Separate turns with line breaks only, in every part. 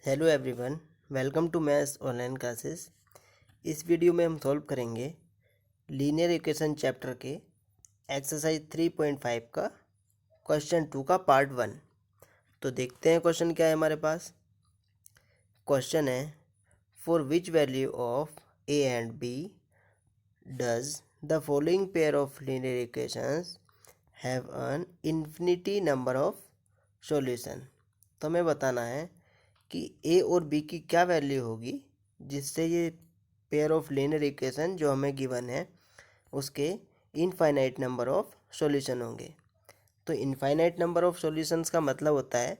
Hello everyone, welcome to maths online classes. इस video में हम सॉल्व करेंगे लीनियर इक्वेशन चैप्टर के एक्सरसाइज 3.5 का क्वेश्चन 2 का पार्ट 1। तो देखते हैं क्वेश्चन क्या है हमारे पास। क्वेश्चन है, for which value of A and B does the following pair of linear equations have an infinity number of solution. तो हमें बताना है कि ए और बी की क्या वैल्यू होगी जिससे ये पेयर ऑफ लीनियर इक्वेशन जो हमें गिवन है उसके इनफाइनाइट नंबर ऑफ सॉल्यूशन होंगे। तो इनफाइनाइट नंबर ऑफ सॉल्यूशंस का मतलब होता है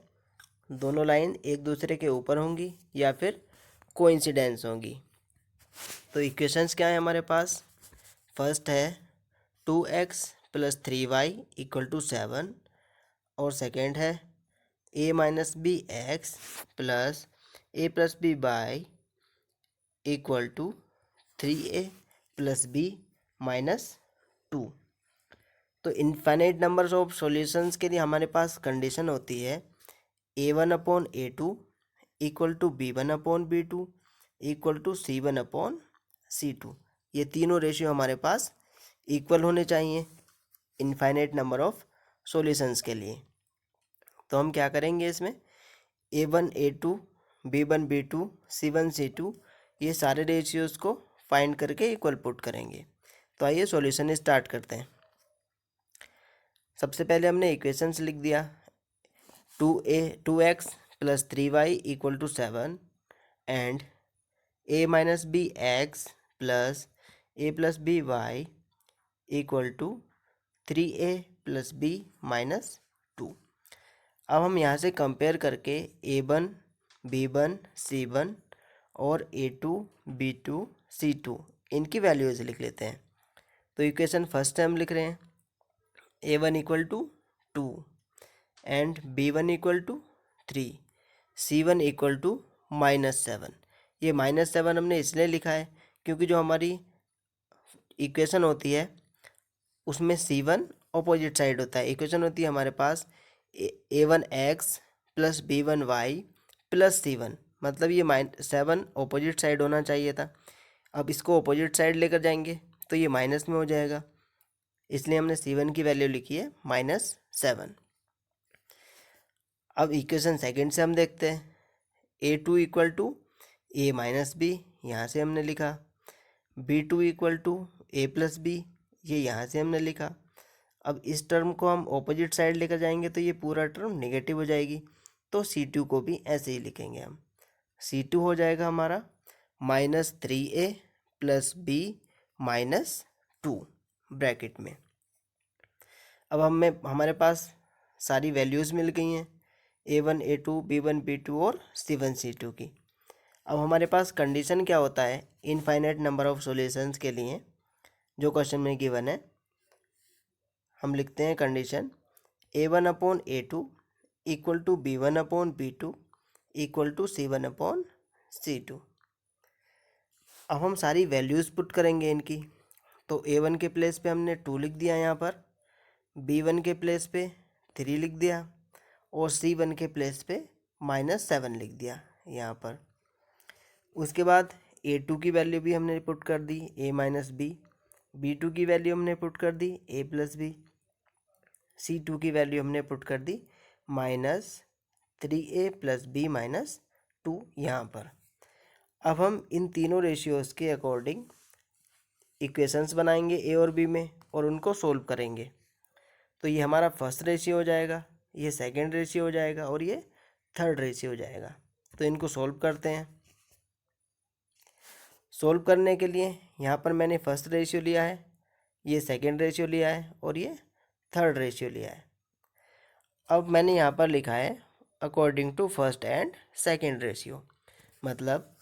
दोनों लाइन एक दूसरे के ऊपर होंगी या फिर कोइंसिडेंस होंगी। तो इक्वेशंस क्या है हमारे पास। फर्स्ट है 2x + 3y = 7 और सेकेंड है a - bx + a + b y = 3a + b - 2। तो इनफाइनाइट नंबर्स ऑफ सॉल्यूशंस के लिए हमारे पास कंडीशन होती है a1/a2 = b1/b2 = c1/c2। ये तीनों रेशियो हमारे पास इक्वल होने चाहिए इनफाइनाइट नंबर ऑफ सॉल्यूशंस के लिए। तो हम क्या करेंगे इसमें a1 a2 b1 b2 c1 c2 ये सारे रेशियोज़ को फाइंड करके इक्वल पुट करेंगे। तो आइए सॉल्यूशन स्टार्ट करते हैं। सबसे पहले हमने इक्वेशंस लिख दिया 2x + 3y = 7 and a - bx + a + by = 3a + b - 2। अब हम यहाँ से कंपेयर करके a1 b1 c1 और a2 b2 c2 इनकी वैल्यूज़ लिख लेते हैं। तो इक्वेशन फर्स्ट हम लिख रहे हैं a1 = 2 एंड b1 = 3 c1 = -7। ये -7 हमने इसलिए लिखा है क्योंकि जो हमारी इक्वेशन होती है उसमें c1 ऑपोजिट साइड होता है। इक्वेशन होती है हमारे पास a1x + b1y + c1, मतलब ये -7 ऑपोजिट साइड होना चाहिए था। अब इसको ऑपोजिट साइड लेकर जाएंगे तो ये माइनस में हो जाएगा, इसलिए हमने c1 की वैल्यू लिखी है -7। अब इक्वेशन सेकंड से हम देखते हैं a2 = a - b, यहाँ से हमने लिखा b2 = a + b, ये यहाँ से हमने लिखा। अब इस टर्म को हम ऑपोजिट साइड लेकर जाएंगे तो ये पूरा टर्म नेगेटिव हो जाएगी, तो c2 को भी ऐसे ही लिखेंगे हम। c2 हो जाएगा हमारा -3a + b - 2 ब्रैकेट में। अब हमारे पास सारी वैल्यूज़ मिल गई हैं a1 a2 b1 b2 और c1 c2 की। अब हमारे पास कंडीशन क्या होता है इनफाइनाइट नंबर ऑफ सॉल्यूशंस के लिए जो क्वेश्चन में गिवन है। हम लिखते हैं कंडीशन a1/a2 = b1/b2 = c1/c2। अब हम सारी वैल्यूज़ पुट करेंगे इनकी। तो a1 के प्लेस पे हमने 2 लिख दिया, यहाँ पर b1 के प्लेस पे 3 लिख दिया और c1 के प्लेस पे -7 लिख दिया यहाँ पर। उसके बाद a2 की वैल्यू भी हमने पुट कर दी a - b, b2 की वैल्यू हमने पुट कर दी a + b, c2 की वैल्यू हमने पुट कर दी -3a + b - 2 यहाँ पर। अब हम इन तीनों रेशियोज़ के अकॉर्डिंग इक्वेशंस बनाएंगे ए और बी में और उनको सोल्व करेंगे। तो ये हमारा फर्स्ट रेशियो हो जाएगा, ये सेकंड रेशियो हो जाएगा और ये थर्ड रेशियो हो जाएगा। तो इनको सोल्व करते हैं। सोल्व करने के लिए यहाँ पर मैंने फर्स्ट रेशियो लिया है, ये सेकंड रेशियो लिया है और ये थर्ड रेशियो लिया है। अब मैंने यहाँ पर लिखा है according to first and second ratio, मतलब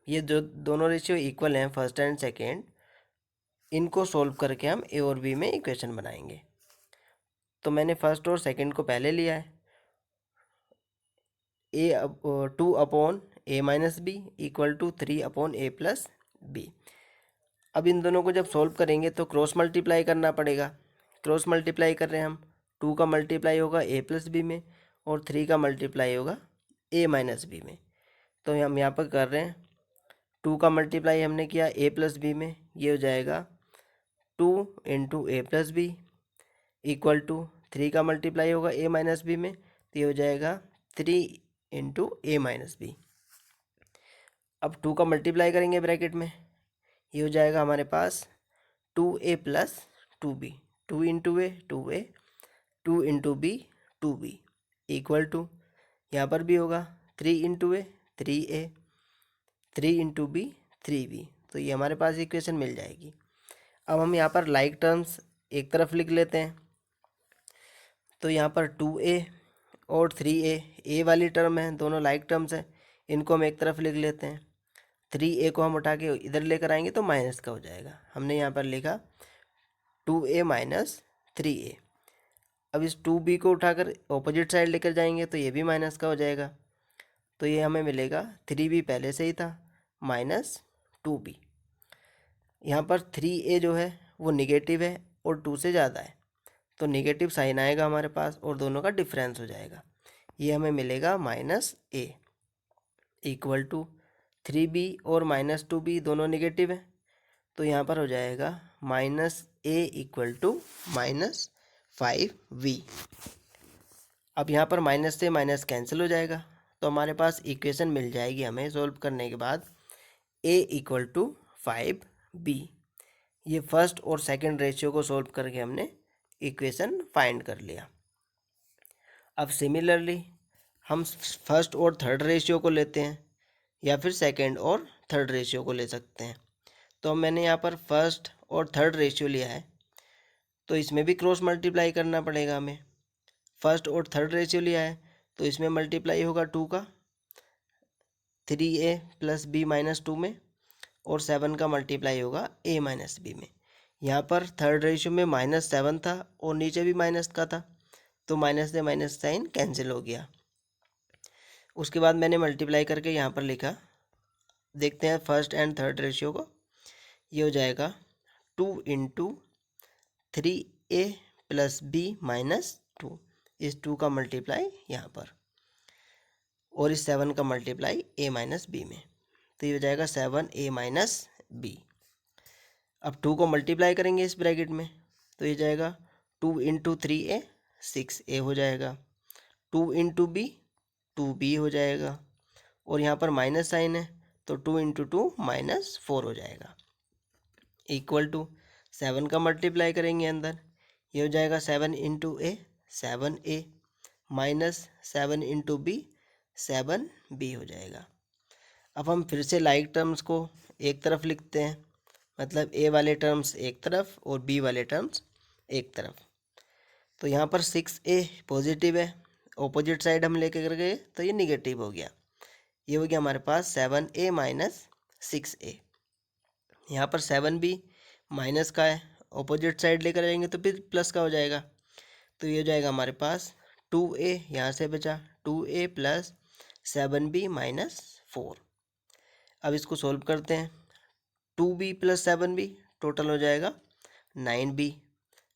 ये जो दोनों रेशियो इक्वल हैं फर्स्ट एंड सेकंड, इनको सोल्व करके हम ए और बी में इक्वेशन बनाएंगे। तो मैंने फर्स्ट और सेकंड को पहले लिया है a/2/a - b = 3/a + b। अब इन दोनों को जब सोल्व करेंगे तो क्रॉस मल्टीप्लाई करना पड़ेगा। क्रॉस मल्टीप्लाई कर रहे हैं हम, 2 का मल्टीप्लाई होगा a + b में और 3 का मल्टीप्लाई होगा ए माइनस बी में। तो हम यहाँ पर कर रहे हैं 2 का मल्टीप्लाई हमने किया ए प्लस बी में, ये हो जाएगा 2 into A plus B equal to 3 का मल्टीप्लाई होगा ए माइनस बी में, तो ये हो जाएगा 3 इंटू ए माइनस बी। अब 2 का मल्टीप्लाई करेंगे ब्रैकेट में, ये हो जाएगा हमारे पास 2a plus 2b, 2 into A 2a, 2 into B 2b equal to, यहाँ पर भी होगा 3 इंटू ए 3a, 3 इंटू बी 3b। तो ये हमारे पास इक्वेशन मिल जाएगी। अब हम यहाँ पर लाइक टर्म्स एक तरफ लिख लेते हैं। तो यहाँ पर 2a और 3a, ए वाली टर्म है, दोनों लाइक टर्म्स हैं, इनको हम एक तरफ लिख लेते हैं। 3a को हम उठा के इधर लेकर आएंगे तो माइनस का हो जाएगा। हमने यहाँ पर लिखा 2a माइनस 3a। अब इस 2b को उठाकर ऑपोजिट साइड लेकर जाएंगे तो ये भी माइनस का हो जाएगा। तो ये हमें मिलेगा 3b पहले से ही था माइनस 2b। यहाँ पर 3a जो है वो निगेटिव है और 2 से ज़्यादा है, तो निगेटिव साइन आएगा हमारे पास और दोनों का डिफरेंस हो जाएगा। ये हमें मिलेगा minus a equal to 3b और माइनस 2b दोनों निगेटिव है, तो यहाँ पर हो जाएगा minus a equal to minus 5v। अब यहाँ पर माइनस से माइनस कैंसिल हो जाएगा, तो हमारे पास इक्वेशन मिल जाएगी हमें सॉल्व करने के बाद a इक्वल टू 5b। ये फर्स्ट और सेकंड रेशियो को सॉल्व करके हमने इक्वेशन फाइंड कर लिया। अब सिमिलरली हम फर्स्ट और थर्ड रेशियो को लेते हैं या फिर सेकंड और थर्ड रेशियो को ले सकते हैं। तो मैंने यहाँ पर फर्स्ट और थर्ड रेशियो लिया है, तो इसमें भी क्रॉस मल्टीप्लाई करना पड़ेगा हमें। फर्स्ट और थर्ड रेशियो लिया है तो इसमें मल्टीप्लाई होगा 2 का 3a प्लस b माइनस 2 में, और 7 का मल्टीप्लाई होगा a माइनस b में। यहाँ पर थर्ड रेशियो में -7 था और नीचे भी माइनस का था, तो माइनस से माइनस साइन कैंसिल हो गया। उसके बाद मैंने मल्टीप्लाई करके यहाँ पर लिखा, देखते हैं फर्स्ट एंड थर्ड रेशियो को। ये हो जाएगा 2 into 3a plus b minus 2, इस 2 का मल्टीप्लाई यहाँ पर और इस 7 का मल्टीप्लाई a माइनस बी में, तो ये हो जाएगा 7a माइनस बी। अब 2 को मल्टीप्लाई करेंगे इस ब्रैकेट में, तो ये जाएगा 2 इंटू 3a 6a हो जाएगा, 2 इंटू बी 2b हो जाएगा, और यहाँ पर माइनस साइन है तो 2 इंटू 2 माइनस 4 हो जाएगा इक्वल टू 7 का मल्टीप्लाई करेंगे अंदर, ये हो जाएगा 7 into A 7a minus 7 into B 7b हो जाएगा। अब हम फिर से लाइक टर्म्स को एक तरफ लिखते हैं, मतलब ए वाले टर्म्स एक तरफ और बी वाले टर्म्स एक तरफ। तो यहाँ पर 6a पॉजिटिव है, ऑपोजिट साइड हम लेके कर गए तो ये निगेटिव हो गया। ये हो गया हमारे पास 7a माइनस 6a। यहाँ पर 7b माइनस का है, ऑपोजिट साइड लेकर जाएंगे तो फिर प्लस का हो जाएगा, तो ये हो जाएगा हमारे पास 2a, यहाँ से बचा 2a प्लस 7b माइनस 4। अब इसको सॉल्व करते हैं, 2b प्लस 7b टोटल हो जाएगा 9b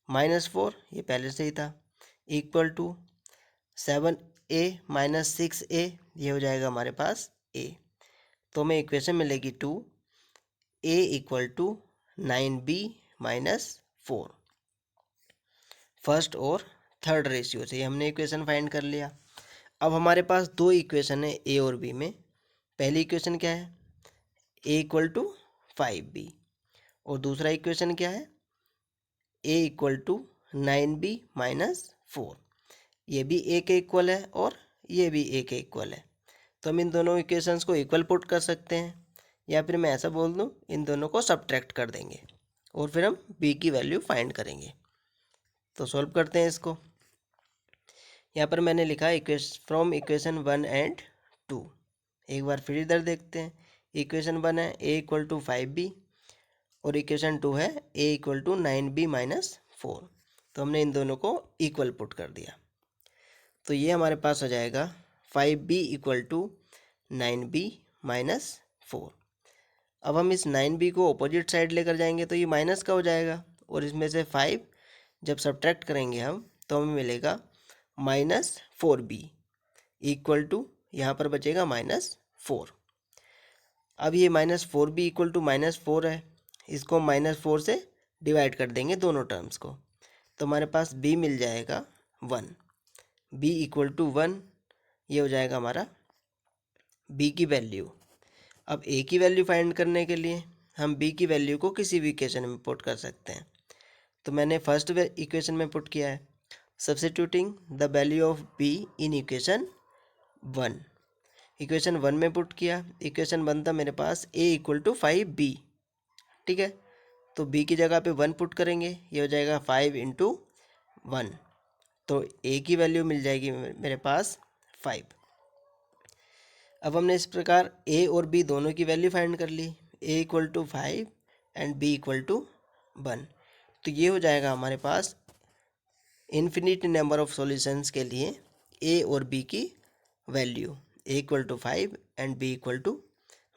माइनस 4, ये पहले से ही था, equal to 7a minus 6a, ये हो जाएगा हमारे पास a। तो हमें इक्वेशन मिलेगी 2a equal to 9b minus 4। First और थर्ड रेशियो से हमने इक्वेशन फाइंड कर लिया। अब हमारे पास दो इक्वेशन है ए और बी में। पहली इक्वेशन क्या है, ए इक्वल टू 5b, और दूसरा इक्वेशन क्या है, ए इक्वल टू 9b माइनस 4। ये भी ए के इक्वल है और ये भी ए के इक्वल है, तो हम इन दोनों इक्वेशंस को इक्वल पुट कर सकते हैं, या फिर मैं ऐसा बोल दूं इन दोनों को सब्ट्रैक्ट कर देंगे और फिर हम b की वैल्यू फाइंड करेंगे। तो सॉल्व करते हैं इसको। यहाँ पर मैंने लिखा फ्रॉम इक्वेशन 1 एंड 2। एक बार फिर इधर देखते हैं, इक्वेशन 1 है a इक्वल टू 5b और इक्वेशन 2 है a equal to 9b minus 4। तो हमने इन दोनों को इक्वल पुट कर दिया, तो ये हमारे पास हो जाएगा 5b equal to 9b minus 4। अब हम इस 9b को अपोजिट साइड लेकर जाएंगे तो ये माइनस का हो जाएगा, और इसमें से 5 जब सब्ट्रैक्ट करेंगे हम तो हमें मिलेगा -4b इक्वल टू, यहाँ पर बचेगा -4। अब ये -4 भी इक्वल टू -4 है, इसको -4 से डिवाइड कर देंगे दोनों टर्म्स को, तो हमारे पास b मिल जाएगा 1। b इक्वल टू 1, ये हो जाएगा हमारा b की वैल्यू। अब a की वैल्यू फाइंड करने के लिए हम b की वैल्यू को किसी भी इक्वेशन में पुट कर सकते हैं। तो मैंने फर्स्ट इक्वेशन में पुट किया है, substituting the value of b in equation 1। Equation 1 में पुट किया, इक्वेशन 1 था मेरे पास a इक्वल टू 5b, ठीक है। तो b की जगह पे 1 पुट करेंगे, ये हो जाएगा 5 इंटू 1, तो a की वैल्यू मिल जाएगी मेरे पास 5। अब हमने इस प्रकार a और b दोनों की वैल्यू फाइंड कर ली, a equal to 5 and b equal to 1। तो ये हो जाएगा हमारे पास इन्फिनिट नंबर ऑफ सॉल्यूशंस के लिए a और b की value, a equal to 5 and b equal to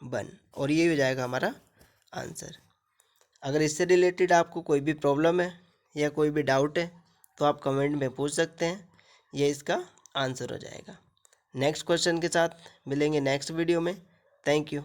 1, और ये हो जाएगा हमारा आंसर। अगर इससे रिलेटेड आपको कोई भी प्रॉब्लम है या कोई भी डाउट है तो आप कमेंट में पूछ सकते हैं, ये इसका आंसर हो जाएगा। नेक्स्ट क्वेश्चन के साथ मिलेंगे नेक्स्ट वीडियो में। Thank you.